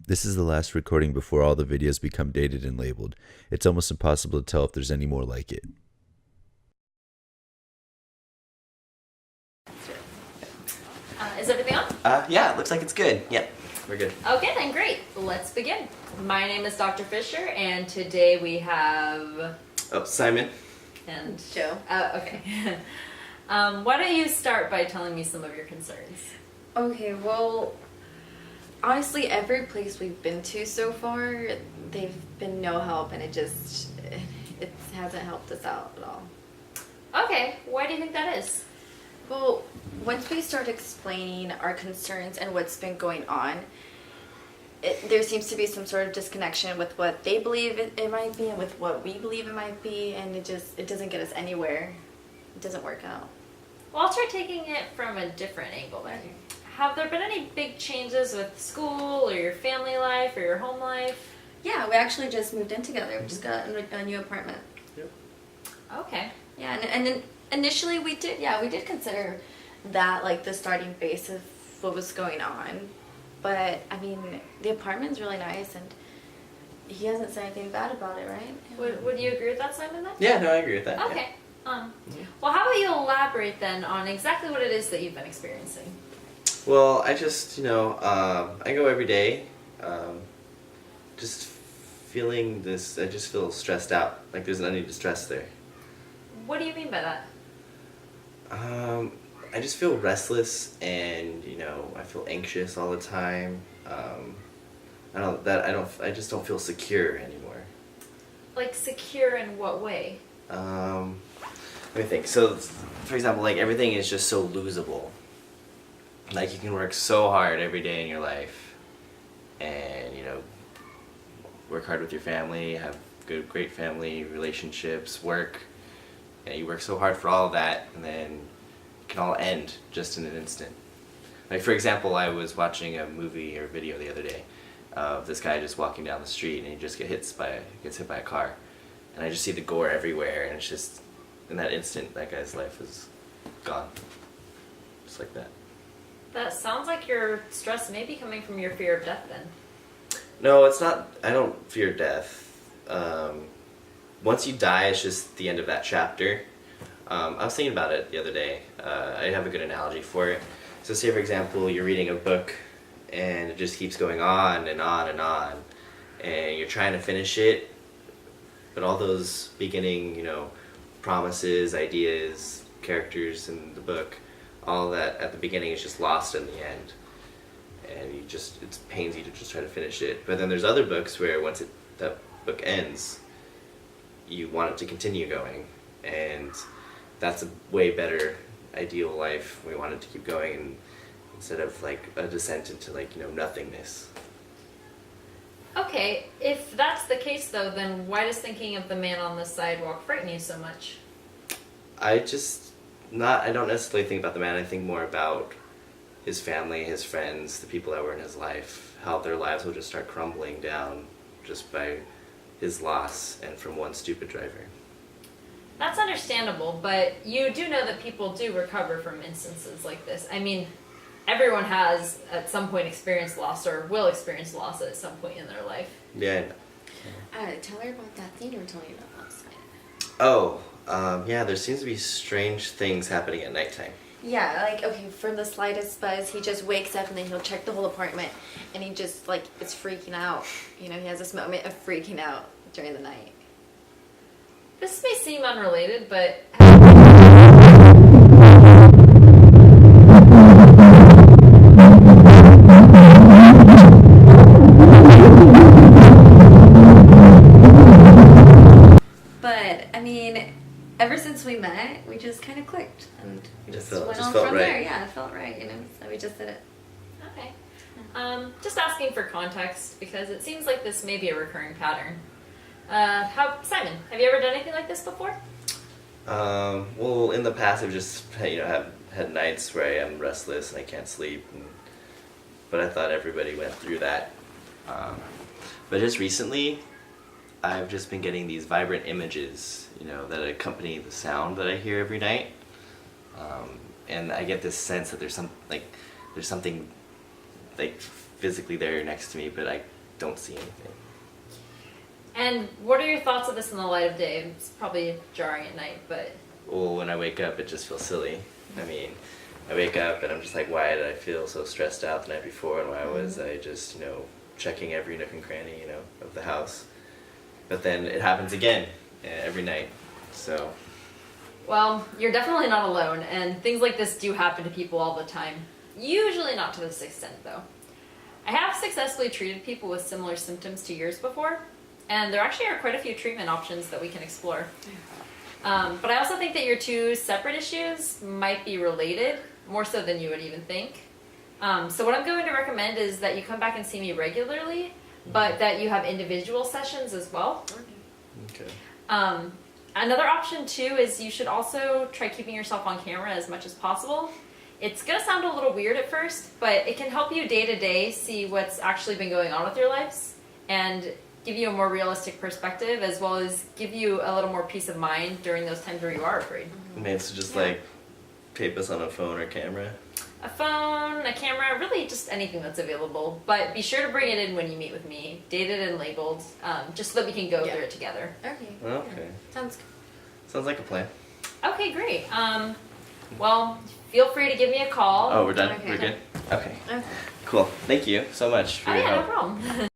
This is the last recording before all the videos become dated and labeled. It's almost impossible to tell if there's any more like it. Is everything on? Yeah, it looks like it's good. Yep, we're good. Okay, then great. Let's begin. My name is Dr. Fisher, and today we have... Oh, Simon. And Joe. Okay. Why don't you start by telling me some of your concerns? Okay, well, honestly, every place we've been to so far, they've been no help, and it hasn't helped us out at all. Okay, why do you think that is? Well, once we start explaining our concerns and what's been going on, there seems to be some sort of disconnection with what they believe it might be and with what we believe it might be, and it doesn't get us anywhere. It doesn't work out. Well, I'll try taking it from a different angle then. Have there been any big changes with school or your family life or your home life? Yeah, we actually just moved in together. We just got a new apartment. Yep. Okay. Yeah, and then initially we did consider that like the starting base of what was going on. But I mean, the apartment's really nice, and he hasn't said anything bad about it, right? Would you agree with that, Simon, then? Yeah, no, I agree with that. yeah. Okay. Well, how about you elaborate then on exactly what it is that you've been experiencing? Well, I just, I go every day, just feeling this, I just feel stressed out, like there's an unneeded stress there. What do you mean by that? I just feel restless and, I feel anxious all the time. I just don't feel secure anymore. Like secure in what way? Let me think. So, for example, like everything is just so losable. Like you can work so hard every day in your life, and work hard with your family, have great family relationships, work, and you work so hard for all of that, and then it can all end just in an instant. Like for example, I was watching a movie or video the other day of this guy just walking down the street, and he just gets hit by a car, and I just see the gore everywhere, and it's just in that instant that guy's life is gone, just like that. That sounds like your stress may be coming from your fear of death then. No, it's not. I don't fear death. Once you die, it's just the end of that chapter. I was thinking about it the other day. I have a good analogy for it. So say, for example, you're reading a book, and it just keeps going on and on and on, and you're trying to finish it, but all those beginning, promises, ideas, characters in the book, all that at the beginning is just lost in the end. And it pains you to just try to finish it. But then there's other books where once that book ends, you want it to continue going. And that's a way better ideal life. We want it to keep going, and instead of like a descent into nothingness. Okay, if that's the case though, then why does thinking of the man on the sidewalk frighten you so much? I don't necessarily think about the man. I think more about his family, his friends, the people that were in his life, how their lives will just start crumbling down just by his loss and from one stupid driver. That's understandable, but you do know that people do recover from instances like this. I mean, everyone has at some point experienced loss or will experience loss at some point in their life. Yeah, I know. Tell her about that thing you were telling me about last night. Oh, yeah, there seems to be strange things happening at nighttime. Yeah, for the slightest buzz, he just wakes up and then he'll check the whole apartment, and he just, is freaking out. He has this moment of freaking out during the night. This may seem unrelated, but But, I mean, ever since we met, we just kind of clicked, and we just went on felt from right. there. Yeah, it felt right, so we just did it. okay. Just asking for context because it seems like this may be a recurring pattern. Simon, have you ever done anything like this before? Well, in the past, I've just have had nights where I am restless and I can't sleep, but I thought everybody went through that. But just recently, I've just been getting these vibrant images, that accompany the sound that I hear every night, and I get this sense that there's something like physically there next to me, but I don't see anything. And what are your thoughts of this in the light of day? It's probably jarring at night, but Well, when I wake up, it just feels silly. I mean, I wake up and I'm just like, why did I feel so stressed out the night before? And why was I just, checking every nook and cranny, of the house? But then it happens again every night. So, well, you're definitely not alone, and things like this do happen to people all the time. Usually not to this extent, though. I have successfully treated people with similar symptoms to yours before, and there actually are quite a few treatment options that we can explore. But I also think that your two separate issues might be related, more so than you would even think. So what I'm going to recommend is that you come back and see me regularly, but that you have individual sessions as well. okay. Another option too is you should also try keeping yourself on camera as much as possible. It's gonna sound a little weird at first, but it can help you day to day see what's actually been going on with your lives and give you a more realistic perspective, as well as give you a little more peace of mind during those times where you are afraid. Man, so just like tape us on a phone or camera. A phone, a camera, really just anything that's available. But be sure to bring it in when you meet with me, dated and labeled, just so that we can go through it together. Okay. Okay. Sounds good. Sounds like a plan. Okay, great. Well, feel free to give me a call. Oh, we're done? Okay. We're good? Okay. Okay. Cool. Thank you so much for Oh your yeah, no help. problem.